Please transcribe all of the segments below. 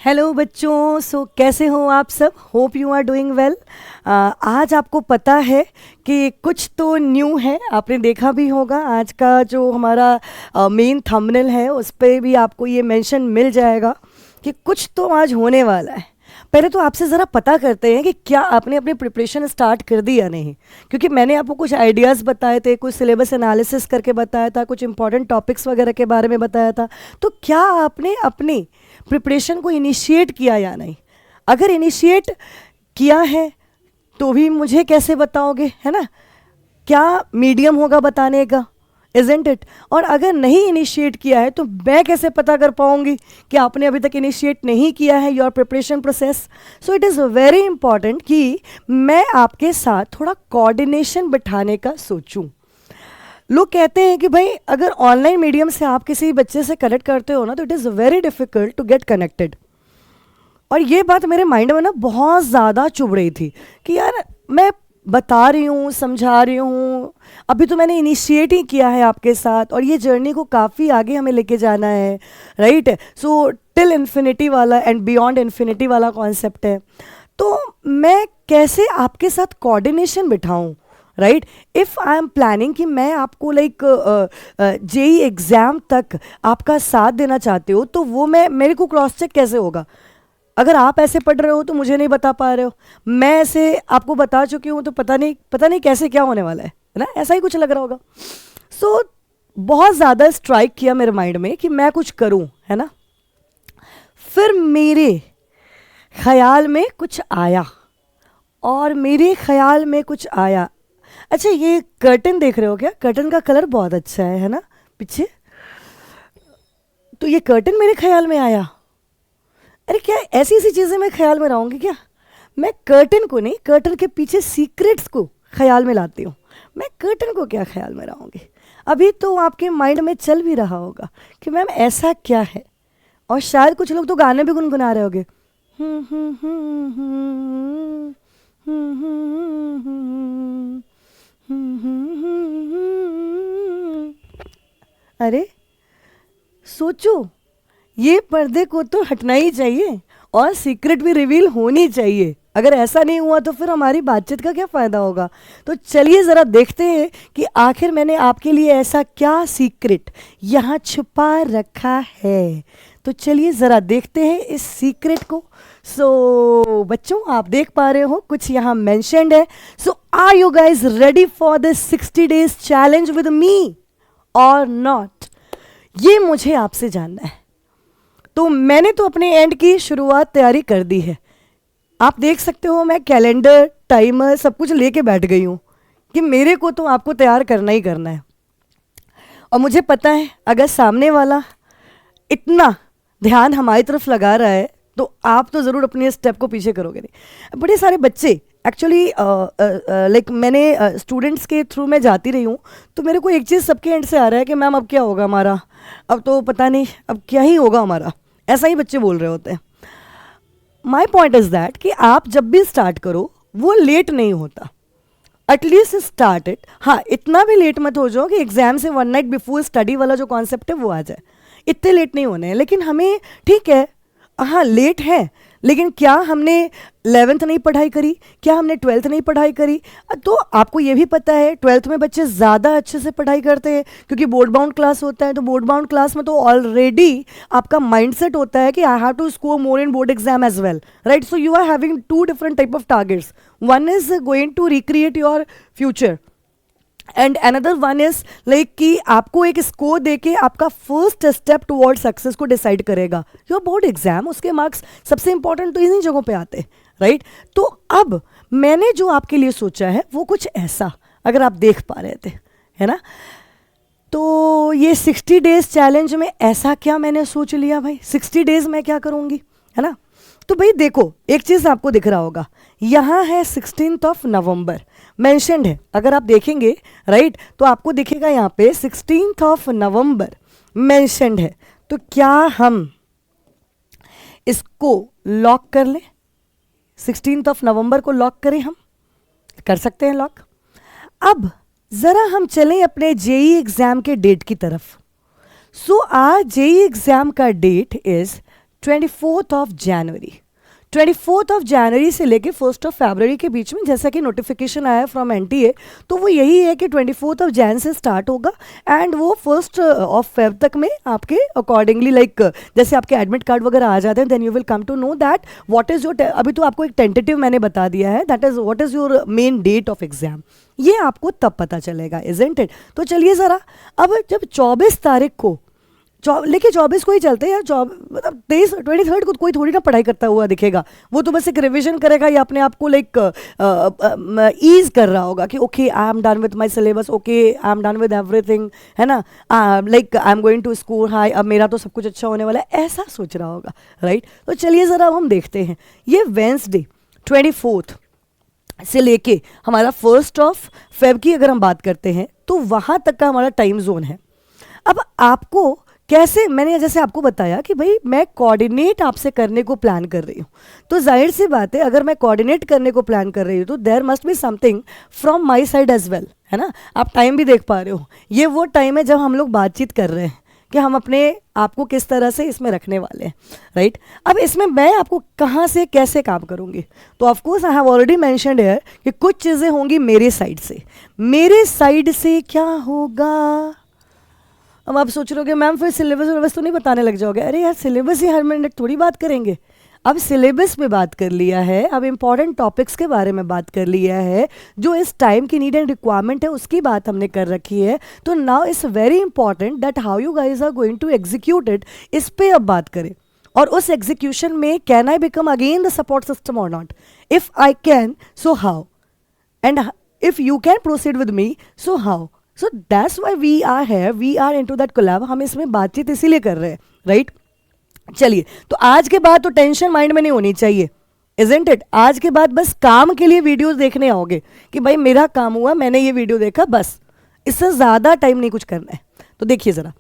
Hello बच्चों, कैसे हो आप सब? Hope you are doing well. आज आपको पता है कि कुछ तो न्यू है, आपने देखा भी होगा। आज का जो हमारा मेन थंबनेल है उस पर भी आपको ये मेंशन मिल जाएगा कि कुछ तो आज होने वाला है। पहले तो आपसे ज़रा पता करते हैं कि क्या आपने अपनी प्रिपरेशन स्टार्ट कर दी या नहीं, क्योंकि मैंने आपको कुछ आइडियाज़ बताए थे, कुछ सिलेबस एनालिसिस करके बताया था, कुछ इंपॉर्टेंट टॉपिक्स वगैरह के बारे में बताया था। तो क्या आपने अपनी प्रिपरेशन को इनिशिएट किया या नहीं? अगर इनिशिएट किया है तो भी मुझे कैसे बताओगे, है ना? क्या मीडियम होगा बताने का, इज़न्ट इट? और अगर नहीं इनिशिएट किया है तो मैं कैसे पता कर पाऊंगी कि आपने अभी तक इनिशिएट नहीं किया है your preparation process? So it is very important कि मैं आपके साथ थोड़ा कोऑर्डिनेशन बिठाने का सोचूं। लोग कहते हैं कि भाई अगर ऑनलाइन मीडियम से आप किसी बच्चे से कनेक्ट करते हो ना, तो it is very difficult to get connected. और ये बात मेरे माइंड में ना बहुत ज़्यादा चुभ रही थी कि यार मैं बता रही हूँ, समझा रही हूँ, अभी तो मैंने इनिशिएट ही किया है आपके साथ, और ये जर्नी को काफ़ी आगे हमें लेके जाना है, राइट? सो टिल इन्फिनिटी वाला एंड बियॉन्ड इन्फिनिटी वाला कॉन्सेप्ट है। तो मैं कैसे आपके साथ कोऑर्डिनेशन बिठाऊँ, right? If I am planning कि मैं आपको लाइक जेई एग्ज़ाम तक आपका साथ देना चाहते हो, तो वो मेरे को क्रॉस चेक कैसे होगा? अगर आप ऐसे पढ़ रहे हो तो मुझे नहीं बता पा रहे हो, मैं ऐसे आपको बता चुकी हूँ तो पता नहीं कैसे क्या होने वाला है ना? ऐसा ही कुछ लग रहा होगा। सो बहुत ज़्यादा स्ट्राइक किया मेरे माइंड में कि मैं कुछ करूँ, है ना? फिर मेरे ख्याल में कुछ आया, और मेरे ख्याल में कुछ आया। अच्छा, ये कर्टन देख रहे हो क्या? कर्टन का कलर बहुत अच्छा है ना पीछे? तो ये कर्टन मेरे ख्याल में आया। अरे क्या ऐसी ऐसी चीज़ें मैं ख्याल में लाऊंगी क्या? मैं कर्टन को नहीं, कर्टन के पीछे सीक्रेट्स को ख्याल में लाती हूँ। मैं कर्टन को क्या ख्याल में लाऊंगी? अभी तो आपके माइंड में चल भी रहा होगा कि मैम ऐसा क्या है, और शायद कुछ लोग तो गाने भी गुनगुना रहे होंगे। अरे सोचो, ये पर्दे को तो हटना ही चाहिए और सीक्रेट भी रिवील होनी चाहिए। अगर ऐसा नहीं हुआ तो फिर हमारी बातचीत का क्या फ़ायदा होगा? तो चलिए ज़रा देखते हैं कि आखिर मैंने आपके लिए ऐसा क्या सीक्रेट यहाँ छुपा रखा है। तो चलिए ज़रा देखते हैं इस सीक्रेट को। सो बच्चों, आप देख पा रहे हो कुछ यहाँ मेंशन्ड है। So are you guys ready for this 60 days challenge with me और नॉट? ये मुझे आपसे जानना है। तो मैंने तो अपने एंड की शुरुआत तैयारी कर दी है। आप देख सकते हो मैं कैलेंडर, टाइमर सब कुछ लेके बैठ गई हूँ कि मेरे को तो आपको तैयार करना ही करना है। और मुझे पता है अगर सामने वाला इतना ध्यान हमारी तरफ लगा रहा है तो आप तो ज़रूर अपने स्टेप को पीछे करोगे नहीं। बड़े सारे बच्चे एक्चुअली लाइक मैंने स्टूडेंट्स के थ्रू मैं जाती रही हूँ, तो मेरे को एक चीज़ सबके एंड से आ रहा है कि मैम अब क्या होगा हमारा, अब तो पता नहीं अब क्या ही होगा हमारा, ऐसा ही बच्चे बोल रहे होते हैं। माई पॉइंट इज़ दैट कि आप जब भी स्टार्ट करो वो लेट नहीं होता, एटलीस्ट स्टार्ट इट। हाँ, इतना भी लेट मत हो जाओ कि एग्जाम से 1 नाइट बिफोर स्टडी वाला जो कॉन्सेप्ट है वो आ जाए। इतने लेट नहीं होने हैं, लेकिन हमें ठीक है, हाँ लेट है, लेकिन क्या हमने 11th नहीं पढ़ाई करी? क्या हमने 12th नहीं पढ़ाई करी? तो आपको ये भी पता है 12th में बच्चे ज़्यादा अच्छे से पढ़ाई करते हैं क्योंकि बोर्ड बाउंड क्लास होता है। तो बोर्ड बाउंड क्लास में तो ऑलरेडी आपका माइंडसेट होता है कि I have to score more in board exam as well, right? So you are having 2 different type of targets. One is going to recreate your future and another one is like कि आपको एक score देके आपका first step toward success को decide करेगा your board exam. उसके marks सबसे important तो इन्हीं जगहों पे आते हैं, राइट? तो अब मैंने जो आपके लिए सोचा है वो कुछ ऐसा, अगर आप देख पा रहे थे, है ना? तो ये 60 डेज चैलेंज में ऐसा क्या मैंने सोच लिया भाई, 60 डेज में क्या करूँगी, है ना? तो भाई देखो, एक चीज़ आपको दिख रहा होगा, यहाँ है 16th ऑफ नवंबर मेंशन्ड है। अगर आप देखेंगे राइट तो आपको दिखेगा यहाँ पे 16th ऑफ नवंबर मेंशन्ड है। तो क्या हम इसको लॉक कर लें? 16th ऑफ नवंबर को लॉक करें? हम कर सकते हैं लॉक। अब ज़रा हम चलें अपने जेई एग्ज़ाम के डेट की तरफ। सो आज जेई एग्ज़ाम का डेट इज़ 24 जनवरी से लेके 1 फरवरी के बीच में जैसा कि नोटिफिकेशन आया फ्रॉम एनटीए, तो वो यही है कि 24 से स्टार्ट होगा एंड वो 1 फेब तक में आपके अकॉर्डिंगली लाइक जैसे आपके एडमिट कार्ड वगैरह आ जाते हैं, then you will come to know that what is your, अभी तो आपको एक टेंटेटिव मैंने बता दिया है, that is what is your main date of exam, ये आपको तब पता चलेगा, इजंट इट। तो चलिए ज़रा, अब जब 24 तारीख को लेकिन 24 को ही चलते हैं यार, मतलब 23 को कोई थोड़ी ना पढ़ाई करता हुआ दिखेगा, वो तो बस एक रिवीजन करेगा या अपने आप को लाइक ईज कर रहा होगा कि okay I am done with my syllabus, okay I am done with everything, है ना, like I am going to school, hi अब मेरा तो सब कुछ अच्छा होने वाला है, ऐसा सोच रहा होगा, राइट। तो चलिए ज़रा हम देखते हैं, ये वेंसडे 24 से लेके हमारा 1 फेब की अगर हम बात करते हैं तो वहाँ तक का हमारा टाइम जोन है। अब आपको कैसे, मैंने जैसे आपको बताया कि भाई मैं कोऑर्डिनेट आपसे करने को प्लान कर रही हूँ, तो जाहिर सी बात है अगर मैं कोऑर्डिनेट करने को प्लान कर रही हूँ तो there must be something from my side as well, है ना। आप टाइम भी देख पा रहे हो, ये वो टाइम है जब हम लोग बातचीत कर रहे हैं कि हम अपने आप को किस तरह से इसमें रखने वाले हैं, राइट। अब इसमें मैं आपको कहाँ से कैसे काम करूँगी, तो of course I have already mentioned here कि कुछ चीज़ें होंगी मेरे साइड से क्या होगा। अब आप सोच रहे हो कि मैम फिर सिलेबस तो नहीं बताने लग जाओगे, अरे यार सिलेबस ही हर मिनट थोड़ी बात करेंगे, अब सिलेबस पे बात कर लिया है, अब इंपॉर्टेंट टॉपिक्स के बारे में बात कर लिया है, जो इस टाइम की नीड एंड रिक्वायरमेंट है उसकी बात हमने कर रखी है, तो now it's very important that how you guys are going to execute it, इस पे अब बात करें। और उस एग्जीक्यूशन में can I become again the support system और not, if I can so how, and if you can proceed with me so how. So that's why we are here, we are into that collab, हम इसमें बातचीत इसीलिए कर रहे हैं, right. चलिए, तो आज के बाद तो टेंशन माइंड में नहीं होनी चाहिए, इजंट इट। आज के बाद बस काम के लिए वीडियोस देखने आओगे कि भाई मेरा काम हुआ, मैंने ये वीडियो देखा, बस इससे ज़्यादा टाइम नहीं कुछ करना है। तो देखिए ज़रा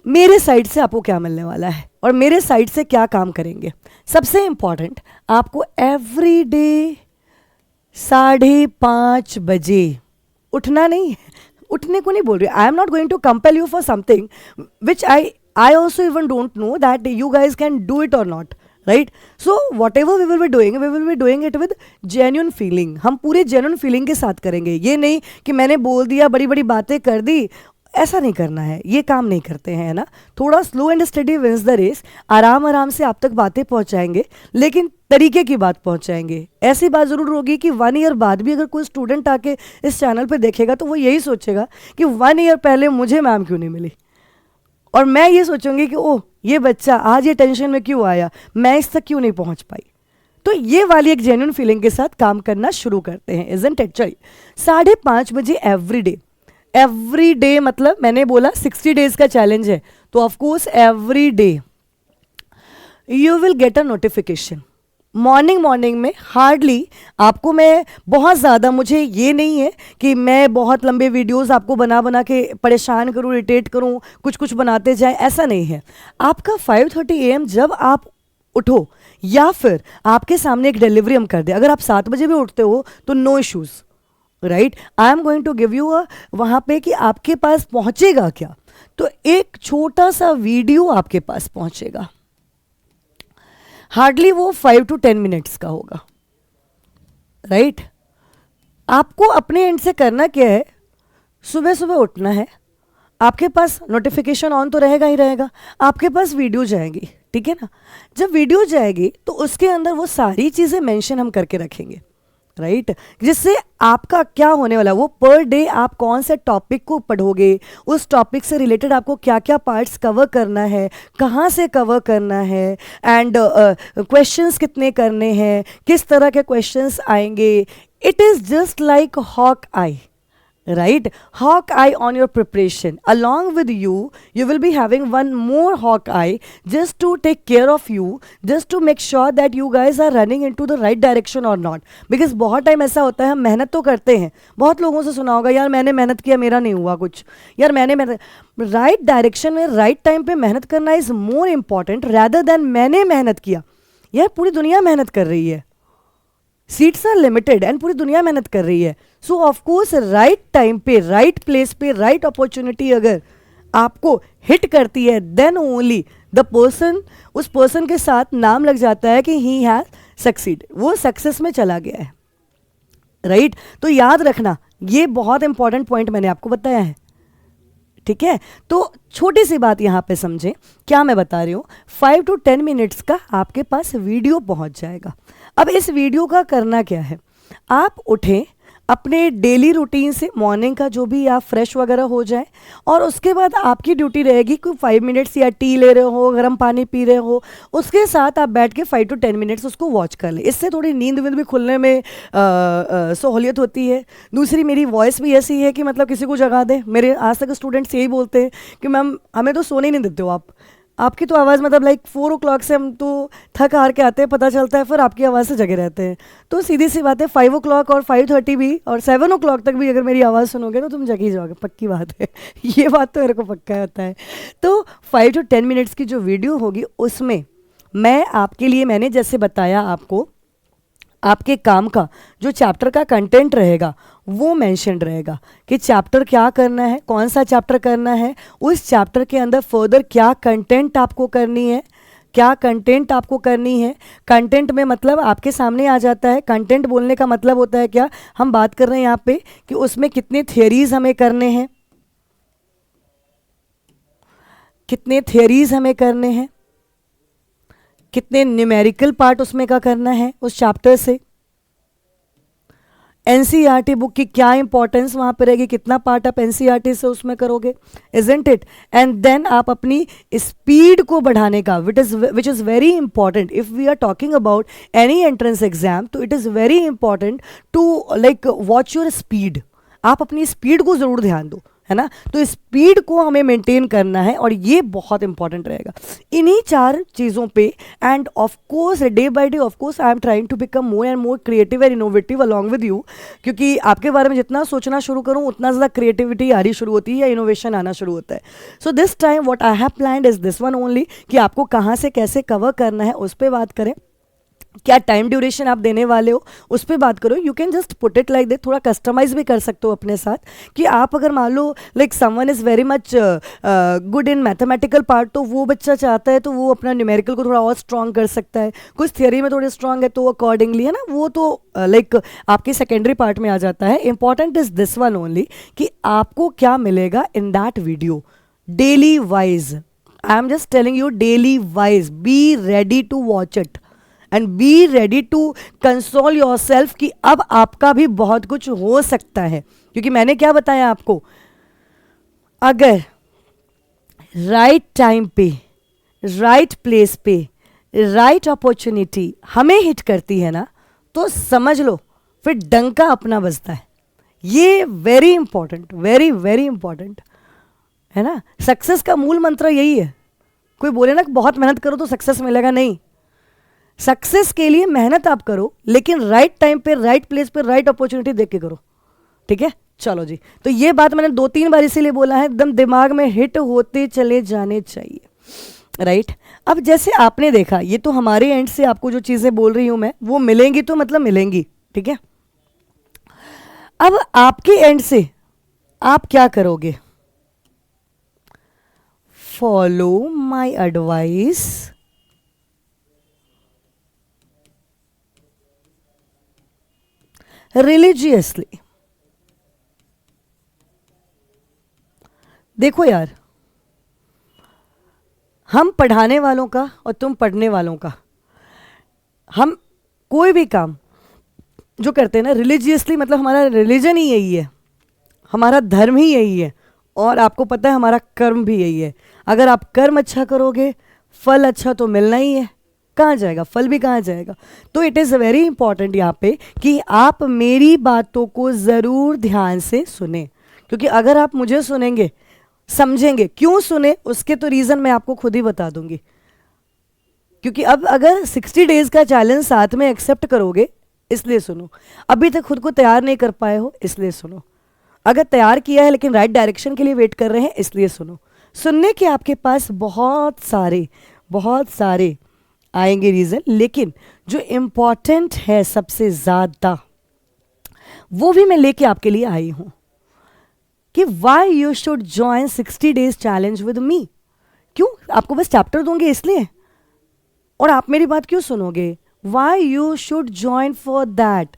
मेरे साइड से आपको क्या मिलने वाला है और मेरे साइड से क्या काम करेंगे। सबसे इंपॉर्टेंट, आपको एवरी डे 5:30 बजे उठना नहीं है, उठने को नहीं बोल रही, I am not going to compel you for something which I also even don't know that you guys can do it और not, right. So whatever we will be doing it with genuine feeling, हम पूरे genuine feeling के साथ करेंगे, ये नहीं कि मैंने बोल दिया बड़ी बड़ी बातें कर दी, ऐसा नहीं करना है, ये काम नहीं करते हैं, है ना। थोड़ा slow and study wins the race, आराम आराम से आप तक बातें पहुंचाएंगे, लेकिन तरीके की बात पहुंचाएंगे। ऐसी बात ज़रूर होगी कि 1 ईयर बाद भी अगर कोई स्टूडेंट आके इस चैनल पे देखेगा तो वो यही सोचेगा कि 1 ईयर पहले मुझे मैम क्यों नहीं मिली, और मैं ये सोचूंगी कि ओह ये बच्चा आज ये टेंशन में क्यों आया, मैं इस तक क्यों नहीं पहुँच पाई। तो ये वाली एक जेन्युइन फीलिंग के साथ काम करना शुरू करते हैं, इजंट इट। चलिए 5:30 बजे एवरी डे मतलब मैंने बोला 60 डेज का चैलेंज है, तो of course every day you will get a notification. Morning में हार्डली आपको, मैं बहुत ज़्यादा, मुझे ये नहीं है कि मैं बहुत लंबे वीडियोस आपको बना के परेशान करूँ, इरिटेट करूँ, कुछ बनाते जाए, ऐसा नहीं है। आपका 5:30 AM जब आप उठो या फिर आपके सामने एक डिलीवरी हम कर दे, अगर आप 7 बजे भी उठते हो तो no issues, right. I am going to give you वहाँ पे कि आपके पास पहुँचेगा क्या, तो एक छोटा सा वीडियो आपके पास पहुँचेगा, हार्डली वो 5 to 10 मिनट्स का होगा, राइट। आपको अपने एंड से करना क्या है, सुबह सुबह उठना है, आपके पास नोटिफिकेशन ऑन तो रहेगा ही रहेगा, आपके पास वीडियो जाएगी, ठीक है ना। जब वीडियो जाएगी तो उसके अंदर वो सारी चीज़ें मेंशन हम करके रखेंगे, राइट, जिससे आपका क्या होने वाला है, वो पर डे आप कौन से टॉपिक को पढ़ोगे, उस टॉपिक से रिलेटेड आपको क्या क्या पार्ट्स कवर करना है, कहाँ से कवर करना है, एंड क्वेश्चंस कितने करने हैं, किस तरह के क्वेश्चंस आएंगे। It is just like hawk eye, right, hawk eye on your preparation. Along with you will be having one more hawk eye just to take care of you, just to make sure that you guys are running into the right direction or not. Because बहुत time ऐसा होता है, हम मेहनत तो करते हैं, बहुत लोगों से सुना होगा यार मैंने मेहनत किया मेरा नहीं हुआ कुछ, यार मैंने राइट डायरेक्शन में राइट टाइम पे मेहनत करना is more important rather than मैंने मेहनत किया। यार पूरी दुनिया मेहनत कर रही है, सीट्स आर लिमिटेड एंड पूरी दुनिया मेहनत कर रही है। सो ऑफकोर्स राइट टाइम पे, राइट प्लेस पे, राइट अपॉर्चुनिटी अगर आपको हिट करती है, देन ओनली द पर्सन, उस पर्सन के साथ नाम लग जाता है कि ही हैज सक्सीड, वो सक्सेस में चला गया है, राइट? तो याद रखना, ये बहुत इंपॉर्टेंट पॉइंट मैंने आपको बताया है, ठीक है? तो छोटी सी बात यहाँ पे समझें, क्या मैं बता रही हूँ, 5 to 10 मिनट्स का आपके पास वीडियो पहुँच जाएगा। अब इस वीडियो का करना क्या है, आप उठें, अपने डेली रूटीन से मॉर्निंग का जो भी आप फ्रेश वगैरह हो जाए, और उसके बाद आपकी ड्यूटी रहेगी कोई 5 मिनट्स या टी ले रहे हो, गर्म पानी पी रहे हो, उसके साथ आप बैठ के 5 to 10 मिनट्स उसको वॉच कर लें। इससे थोड़ी नींद वींद भी खुलने में सहूलियत होती है। दूसरी, मेरी वॉइस भी ऐसी है कि मतलब किसी को जगा दे। मेरे आज तक स्टूडेंट्स यही बोलते हैं कि मैम हमें तो सोने ही नहीं देते हो आपकी तो आवाज़ मतलब लाइक 4 o'clock से हम तो थक हार के आते हैं, पता चलता है फिर आपकी आवाज़ से जगे रहते हैं। तो सीधी सी बात है, 5 o'clock और 5:30 भी और 7 o'clock तक भी अगर मेरी आवाज़ सुनोगे ना, तुम जग ही जाओगे, पक्की बात है। ये बात तो मेरे को पक्का होता है। तो 5 to 10 मिनट्स की जो वीडियो होगी उसमें मैं आपके लिए, मैंने जैसे बताया आपको, आपके काम का जो चैप्टर का कंटेंट रहेगा वो मेंशन रहेगा कि चैप्टर क्या करना है, कौन सा चैप्टर करना है, उस चैप्टर के अंदर फर्दर क्या कंटेंट आपको करनी है, क्या कंटेंट आपको करनी है। कंटेंट में मतलब आपके सामने आ जाता है, कंटेंट बोलने का मतलब होता है क्या, हम बात कर रहे हैं यहाँ पे कि उसमें कितने थियरीज हमें करने हैं, कितने थियरीज हमें करने हैं, कितने न्यूमेरिकल पार्ट उसमें का करना है उस चैप्टर से, एनसीईआरटी बुक की क्या इंपॉर्टेंस वहाँ पर रहेगी, कितना पार्ट आप एनसीईआरटी से उसमें करोगे, इजंट इट? एंड देन आप अपनी स्पीड को बढ़ाने का, which is very important if we are talking about any entrance exam, तो it is very important to like watch your speed. आप अपनी स्पीड को ज़रूर ध्यान दो, है ना? तो स्पीड को हमें मेंटेन करना है और ये बहुत इंपॉर्टेंट रहेगा इन्हीं 4 चीज़ों पे। And of course day by day of course I am trying to become more and more creative and innovative along with you, क्योंकि आपके बारे में जितना सोचना शुरू करूँ उतना ज़्यादा क्रिएटिविटी आनी शुरू होती है या इनोवेशन आना शुरू होता है। So this time what I have planned is this one only, कि आपको कहाँ से कैसे कवर करना है उस पर बात करें, क्या टाइम ड्यूरेशन आप देने वाले हो उस पर बात करो। You can just put it like that, थोड़ा कस्टमाइज भी कर सकते हो अपने साथ, कि आप अगर मान लो like someone is very much good in mathematical part, तो वो बच्चा चाहता है तो वो अपना न्यूमेरिकल को थोड़ा और स्ट्रॉन्ग कर सकता है, कुछ थियरी में थोड़े स्ट्रॉन्ग है तो अकॉर्डिंगली, है ना, वो तो लाइक आपके सेकेंडरी पार्ट में आ जाता है। Important is this one only कि आपको क्या मिलेगा in that video daily wise. I am just telling you daily wise, be ready to watch it and be ready to console your self कि अब आपका भी बहुत कुछ हो सकता है। क्योंकि मैंने क्या बताया आपको, अगर राइट टाइम पे, राइट प्लेस पे, राइट अपॉर्चुनिटी हमें हिट करती है ना, तो समझ लो फिर डंका अपना बजता है। ये very important, very very important है ना। सक्सेस का मूल मंत्र यही है। कोई बोले ना कि बहुत मेहनत करो तो सक्सेस मिलेगा, नहीं। सक्सेस के लिए मेहनत आप करो, लेकिन राइट टाइम पे, राइट प्लेस पे, राइट अपॉर्चुनिटी देख के करो, ठीक है? चलो जी, तो ये बात मैंने 2-3 बार इसीलिए बोला है, एकदम दिमाग में हिट होते चले जाने चाहिए, राइट? अब जैसे आपने देखा, ये तो हमारे एंड से आपको जो चीज़ें बोल रही हूँ मैं, वो मिलेंगी तो मतलब मिलेंगी, ठीक है? अब आपके एंड से आप क्या करोगे? Follow my advice, religiously. देखो यार, हम पढ़ाने वालों का और तुम पढ़ने वालों का, हम कोई भी काम जो करते हैं ना रिलीजियसली, मतलब हमारा रिलीजन ही यही है, हमारा धर्म ही यही है, और आपको पता है हमारा कर्म भी यही है। अगर आप कर्म अच्छा करोगे, फल अच्छा तो मिलना ही है, कहाँ जाएगा फल भी, कहाँ जाएगा? तो इट इज़ वेरी इंपॉर्टेंट यहाँ पे कि आप मेरी बातों को ज़रूर ध्यान से सुने, क्योंकि अगर आप मुझे सुनेंगे, समझेंगे, क्यों सुने उसके तो रीज़न मैं आपको खुद ही बता दूंगी। क्योंकि अब अगर 60 डेज़ का चैलेंज साथ में एक्सेप्ट करोगे, इसलिए सुनो। अभी तक खुद को तैयार नहीं कर पाए हो, इसलिए सुनो। अगर तैयार किया है लेकिन राइट डायरेक्शन के लिए वेट कर रहे हैं, इसलिए सुनो। सुनने के आपके पास बहुत सारे आएंगे रीज़न, लेकिन जो इम्पॉर्टेंट है सबसे ज़्यादा, वो भी मैं लेके आपके लिए आई हूँ कि why you should join 60 days challenge with मी। क्यों? आपको बस चैप्टर दूंगी इसलिए? और आप मेरी बात क्यों सुनोगे? Why you should join for that?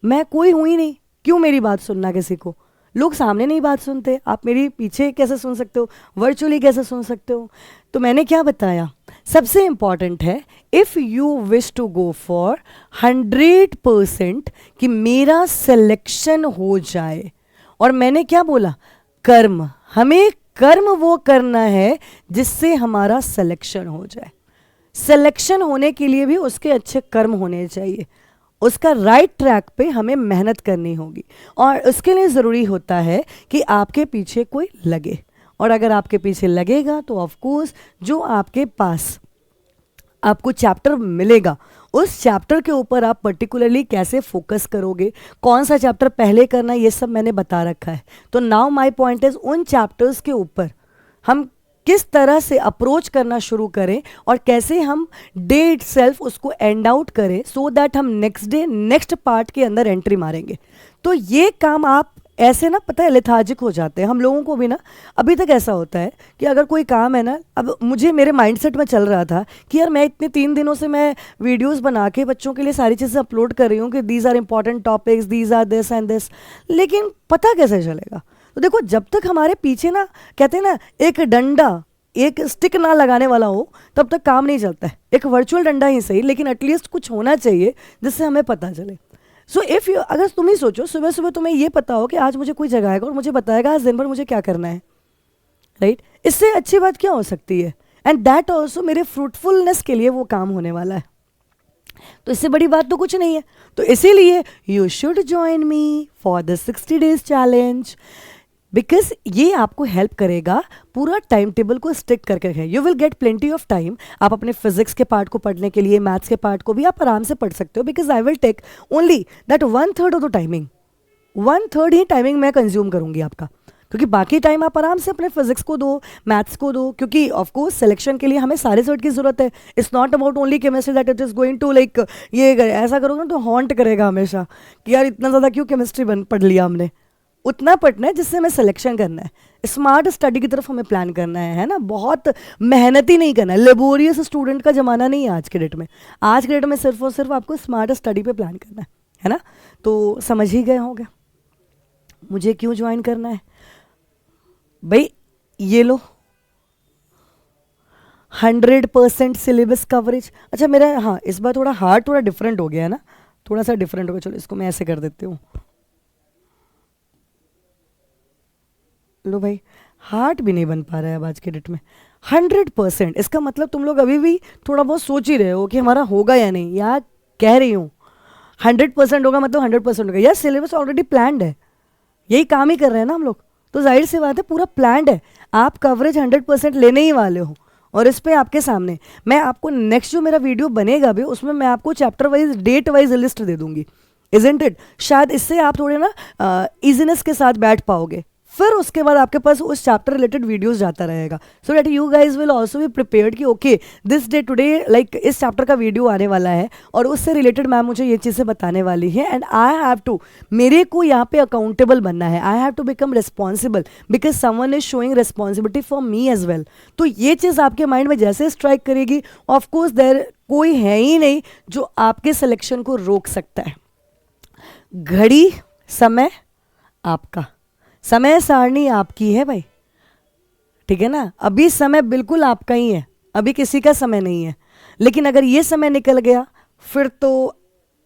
मैं कोई हूं ही नहीं, क्यों मेरी बात सुनना किसी को? लोग सामने नहीं बात सुनते, आप मेरी पीछे कैसे सुन सकते हो, वर्चुअली कैसे सुन सकते हो? तो मैंने क्या बताया, सबसे इंपॉर्टेंट है if you wish to go for 100% कि मेरा सिलेक्शन हो जाए। और मैंने क्या बोला, कर्म, हमें कर्म वो करना है जिससे हमारा सिलेक्शन हो जाए। सिलेक्शन होने के लिए भी उसके अच्छे कर्म होने चाहिए, उसका राइट ट्रैक पे हमें मेहनत करनी होगी, और उसके लिए ज़रूरी होता है कि आपके पीछे कोई लगे। और अगर आपके पीछे लगेगा तो ऑफ कोर्स जो आपके पास आपको चैप्टर मिलेगा, उस चैप्टर के ऊपर आप पर्टिकुलरली कैसे फोकस करोगे, कौन सा चैप्टर पहले करना, ये सब मैंने बता रखा है। तो नाउ माय पॉइंट इज, उन चैप्टर्स के ऊपर हम किस तरह से अप्रोच करना शुरू करें और कैसे हम डे इटसेल्फ उसको एंड आउट करें, सो दैट हम नेक्स्ट डे नेक्स्ट पार्ट के अंदर एंट्री मारेंगे। तो ये काम आप ऐसे ना, पता है, लेथार्जिक हो जाते हैं हम लोगों को भी ना। अभी तक ऐसा होता है कि अगर कोई काम है ना, अब मुझे मेरे माइंडसेट में चल रहा था कि यार मैं इतने 3 दिनों से मैं वीडियोस बना के बच्चों के लिए सारी चीज़ें अपलोड कर रही हूँ कि these are important topics, these are this and this, लेकिन पता कैसे चलेगा? तो देखो, जब तक हमारे पीछे ना, कहते हैं ना, एक डंडा, एक स्टिक ना लगाने वाला हो, तब तक काम नहीं चलता है। एक वर्चुअल डंडा ही सही, लेकिन एटलीस्ट कुछ होना चाहिए जिससे हमें पता चले। सो इफ़ यू, अगर तुम ही सोचो, सुबह सुबह तुम्हें ये पता हो कि आज मुझे कोई जगाएगा और मुझे बताएगा आज दिन भर मुझे क्या करना है, राइट? इससे अच्छी बात क्या हो सकती है? एंड दैट ऑल्सो मेरे फ्रूटफुलनेस के लिए वो काम होने वाला है। तो इससे बड़ी बात तो कुछ नहीं है। तो इसीलिए you should join me for the 60 days challenge, because ये आपको हेल्प करेगा पूरा टाइम टेबल को स्टिक करके रखें। You will get plenty of time. आप अपने फिजिक्स के पार्ट को पढ़ने के लिए, मैथ्स के पार्ट को भी आप आराम से पढ़ सकते हो, because I will take only that 1/3 of the timing. 1/3 ही टाइमिंग मैं कंज्यूम करूंगी आपका, क्योंकि बाकी टाइम आप आराम से अपने फिजिक्स को दो, मैथ्स को दो, क्योंकि ऑफकोर्स सिलेक्शन के लिए हमें सारे सब्जेक्ट की जरूरत है। It's not about only chemistry that it is going to like, ये ऐसा करोगे ना तो हॉन्ट करेगा हमेशा कि यार इतना ज़्यादा क्यों केमिस्ट्री पढ़ लिया हमने। उतना पढ़ना है जिससे हमें सिलेक्शन करना है, स्मार्ट स्टडी की तरफ हमें प्लान करना है ना, बहुत मेहनती नहीं करना है। लेबोरियस स्टूडेंट का ज़माना नहीं है आज के डेट में। आज के डेट में सिर्फ और सिर्फ आपको स्मार्ट स्टडी पे प्लान करना है ना। तो समझ ही गए होंगे मुझे क्यों ज्वाइन करना है भाई। ये लो 100% सिलेबस कवरेज। अच्छा मेरा, हाँ, इस बार थोड़ा हार्ड, थोड़ा डिफरेंट हो गया है ना, थोड़ा सा डिफरेंट हो गया। चलो इसको मैं ऐसे कर देती हूँ। लो भाई, हार्ट भी नहीं बन पा रहा है अब आज के डेट में। 100%, इसका मतलब तुम लोग अभी भी थोड़ा बहुत सोच ही रहे हो कि हमारा होगा या नहीं। यार कह रही हूँ 100% होगा मतलब 100% होगा। यार सिलेबस ऑलरेडी प्लान्ड है, यही काम ही कर रहे हैं ना हम लोग, तो जाहिर सी बात है पूरा प्लान्ड है। आप कवरेज 100% लेने ही वाले हो। और इस पे आपके सामने मैं आपको नेक्स्ट जो मेरा वीडियो बनेगा भी, उसमें मैं आपको chapter wise, date wise list दे दूंगी, इजंट इट? शायद इससे आप थोड़े ना इजीनेस के साथ बैठ पाओगे। फिर उसके बाद आपके पास उस चैप्टर रिलेटेड वीडियोस जाता रहेगा, so that you guys will also be prepared कि okay this day today like इस चैप्टर का वीडियो आने वाला है और उससे रिलेटेड मैम मुझे ये चीज़ें बताने वाली है, एंड आई हैव टू, मेरे को यहाँ पे अकाउंटेबल बनना है। I have to become responsible because someone is showing responsibility for me as well. तो ये चीज़ आपके माइंड में जैसे स्ट्राइक करेगी, ऑफकोर्स देयर कोई है ही नहीं जो आपके सिलेक्शन को रोक सकता है। घड़ी समय आपका, समय सारणी आपकी है भाई, ठीक है ना। अभी समय बिल्कुल आपका ही है, अभी किसी का समय नहीं है। लेकिन अगर ये समय निकल गया फिर तो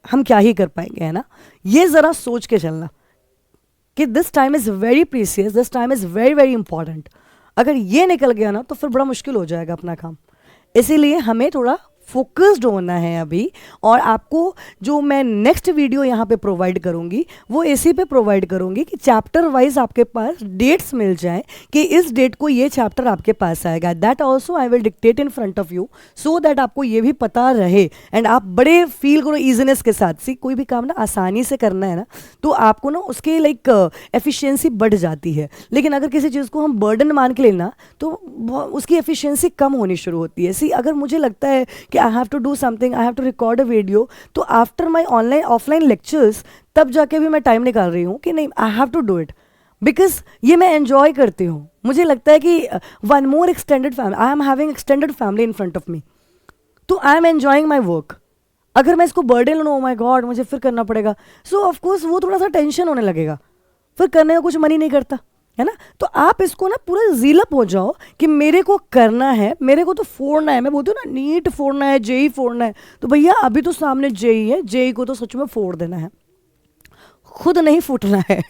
हम क्या ही कर पाएंगे, है ना। ये ज़रा सोच के चलना कि this time is very precious, this time is very very important. अगर ये निकल गया ना तो फिर बड़ा मुश्किल हो जाएगा अपना काम। इसीलिए हमें थोड़ा फोकस्ड होना है अभी। और आपको जो मैं नेक्स्ट वीडियो यहाँ पे प्रोवाइड करूँगी वो इसी पे प्रोवाइड करूँगी कि चैप्टर वाइज आपके पास डेट्स मिल जाए कि इस डेट को ये चैप्टर आपके पास आएगा। That also I will dictate in front of you, so that आपको ये भी पता रहे एंड आप बड़े फील करो ईजीनेस के साथ। सी कोई भी काम ना आसानी से करना है ना, तो आपको ना उसके लाइक एफिशिएंसी बढ़ जाती है। लेकिन अगर किसी चीज़ को हम बर्डन मान के लेना तो उसकी एफिशिएंसी कम होनी शुरू होती है। सी अगर मुझे लगता है कि I have to do something, I have to record a video, तो after my online offline lectures तब जाके भी मैं टाइम निकाल रही हूँ कि नहीं I have to do it. Because ये मैं एन्जॉय करती हूँ. मुझे लगता है कि one more extended family, I am having extended family in front of me, तो I am enjoying my work. अगर मैं इसको बर्डन लूँ, ओ माई गॉड मुझे फिर करना पड़ेगा, सो ऑफकोर्स वो थोड़ा सा टेंशन होने लगेगा, फिर करने का कुछ मन ही नहीं करता, है ना. तो आप इसको ना पूरा जीलअप हो जाओ कि मेरे को करना है, मेरे को तो फोड़ना है. मैं बोलती हूँ ना, नीट फोड़ना है, जेई फोड़ना है, तो भैया अभी तो सामने जेई है, जेई को तो सच में फोड़ देना है, खुद नहीं फूटना है.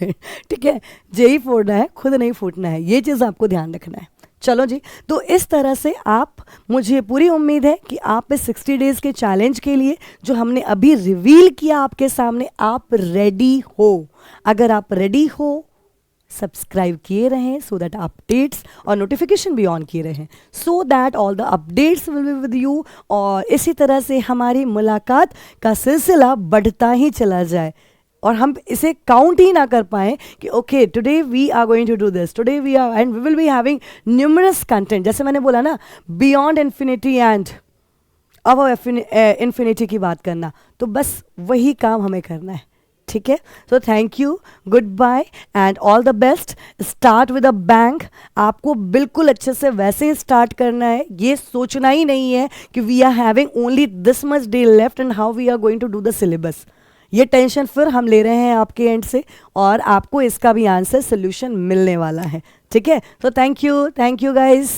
ठीक है, जेई फोड़ना है, खुद नहीं फूटना है, ये चीज़ आपको ध्यान रखना है. चलो जी, तो इस तरह से आप, मुझे पूरी उम्मीद है कि आप इस 60 डेज़ के चैलेंज के लिए जो हमने अभी रिवील किया आपके सामने, आप रेडी हो. अगर आप रेडी हो, सब्सक्राइब किए रहें सो दैट अपडेट्स और नोटिफिकेशन भी ऑन किए रहें, so that all the updates will be with you. और इसी तरह से हमारी मुलाकात का सिलसिला बढ़ता ही चला जाए और हम इसे काउंट ही ना कर पाएँ कि okay today we are going to do this, today we are, and we will be having numerous content. जैसे मैंने बोला ना, बियॉन्ड इन्फिनिटी एंड अब इन्फिनिटी की बात करना, तो बस वही काम हमें करना है. ठीक है, so thank you, goodbye and all the best. Start with a bank. आपको बिल्कुल अच्छे से वैसे ही स्टार्ट करना है, ये सोचना ही नहीं है कि we are having only this much day left and how we are going to do the syllabus. ये टेंशन फिर हम ले रहे हैं आपके एंड से, और आपको इसका भी आंसर सोल्यूशन मिलने वाला है. ठीक है, सो थैंक यू गाइज.